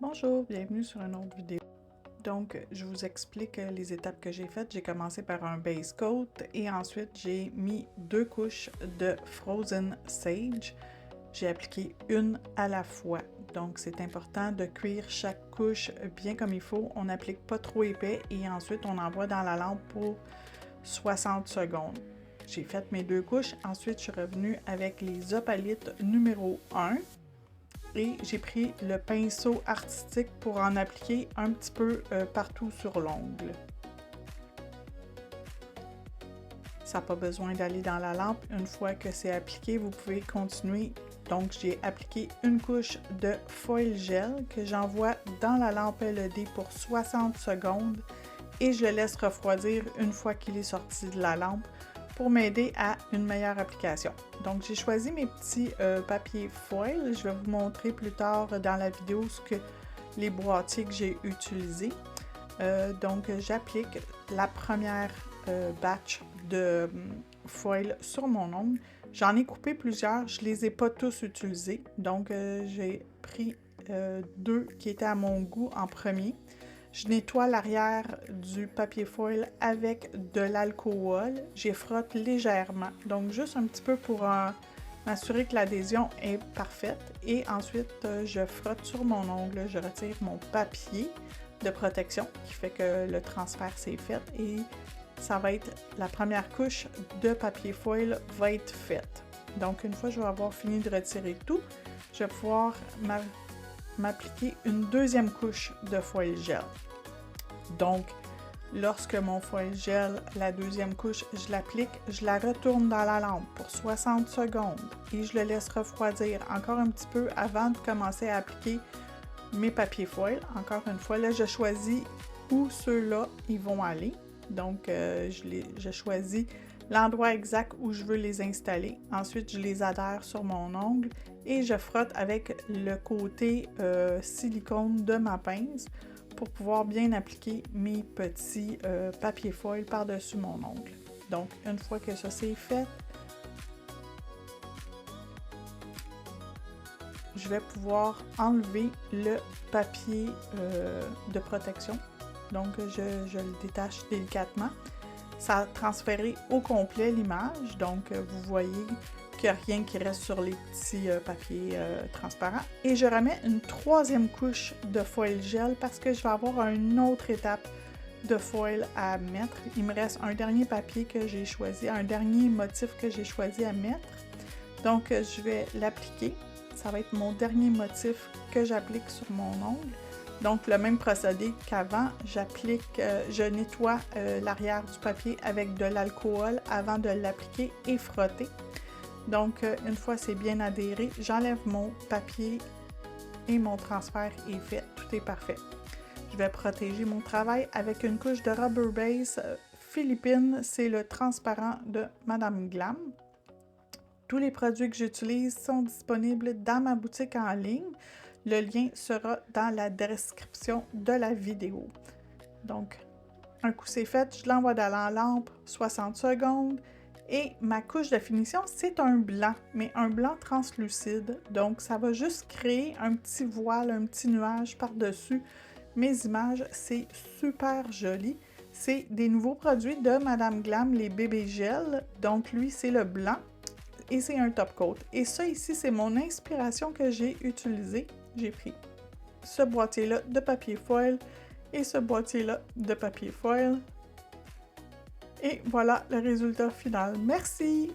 Bonjour, bienvenue sur une autre vidéo. Donc, je vous explique les étapes que j'ai faites. J'ai commencé par un base coat et ensuite j'ai mis 2 couches de Frozen Sage. J'ai appliqué une à la fois. Donc, c'est important de cuire chaque couche bien comme il faut. On n'applique pas trop épais et ensuite on envoie dans la lampe pour 60 secondes. J'ai fait mes 2 couches. Ensuite, je suis revenue avec les opalites numéro 1. Et j'ai pris le pinceau artistique pour en appliquer un petit peu partout sur l'ongle. Ça n'a pas besoin d'aller dans la lampe. Une fois que c'est appliqué, vous pouvez continuer. Donc, j'ai appliqué une couche de foil gel que j'envoie dans la lampe LED pour 60 secondes et je le laisse refroidir une fois qu'il est sorti de la lampe pour m'aider à une meilleure application. Donc, j'ai choisi mes petits papiers foil. Je vais vous montrer plus tard dans la vidéo les boîtiers que j'ai utilisés. Donc, j'applique la première batch de foil sur mon ongle. J'en ai coupé plusieurs, je ne les ai pas tous utilisés. Donc, j'ai pris 2 qui étaient à mon goût en premier. Je nettoie l'arrière du papier foil avec de l'alcool. J'y frotte légèrement, donc juste un petit peu pour m'assurer que l'adhésion est parfaite. Et ensuite, je frotte sur mon ongle, je retire mon papier de protection qui fait que le transfert s'est fait et ça va être la première couche de papier foil va être faite. Donc, une fois que je vais avoir fini de retirer tout, je vais pouvoir m'appliquer une deuxième couche de foil gel. Donc, lorsque mon foil gel, la deuxième couche, je l'applique, je la retourne dans la lampe pour 60 secondes et je le laisse refroidir encore un petit peu avant de commencer à appliquer mes papiers foil. Encore une fois, là, je choisis où ceux-là ils vont aller. Donc, je choisis l'endroit exact où je veux les installer. Ensuite, je les adhère sur mon ongle et je frotte avec le côté silicone de ma pince pour pouvoir bien appliquer mes petits papiers foil par-dessus mon ongle. Donc, une fois que ça c'est fait, je vais pouvoir enlever le papier de protection. Donc, je le détache délicatement. Ça a transféré au complet l'image, donc vous voyez qu'il n'y a rien qui reste sur les petits papiers transparents. Et je remets une troisième couche de foil gel parce que je vais avoir une autre étape de foil à mettre. Il me reste un dernier papier que j'ai choisi, un dernier motif que j'ai choisi à mettre. Donc, je vais l'appliquer. Ça va être mon dernier motif que j'applique sur mon ongle. Donc, le même procédé qu'avant, je nettoie l'arrière du papier avec de l'alcool avant de l'appliquer et frotter. Donc, une fois c'est bien adhéré, j'enlève mon papier et mon transfert est fait. Tout est parfait. Je vais protéger mon travail avec une couche de Rubber Base Philippines. C'est le transparent de Madame Glam. Tous les produits que j'utilise sont disponibles dans ma boutique en ligne. Le lien sera dans la description de la vidéo. Donc, un coup c'est fait, je l'envoie dans la lampe, 60 secondes. Et ma couche de finition, c'est un blanc, mais un blanc translucide. Donc, ça va juste créer un petit voile, un petit nuage par-dessus mes images. C'est super joli. C'est des nouveaux produits de Madame Glam, les bébés gel. Donc, lui, c'est le blanc et c'est un top coat. Et ça ici, c'est mon inspiration que j'ai utilisée. J'ai pris ce boîtier-là de papier foil et ce boîtier-là de papier foil. Et voilà le résultat final. Merci!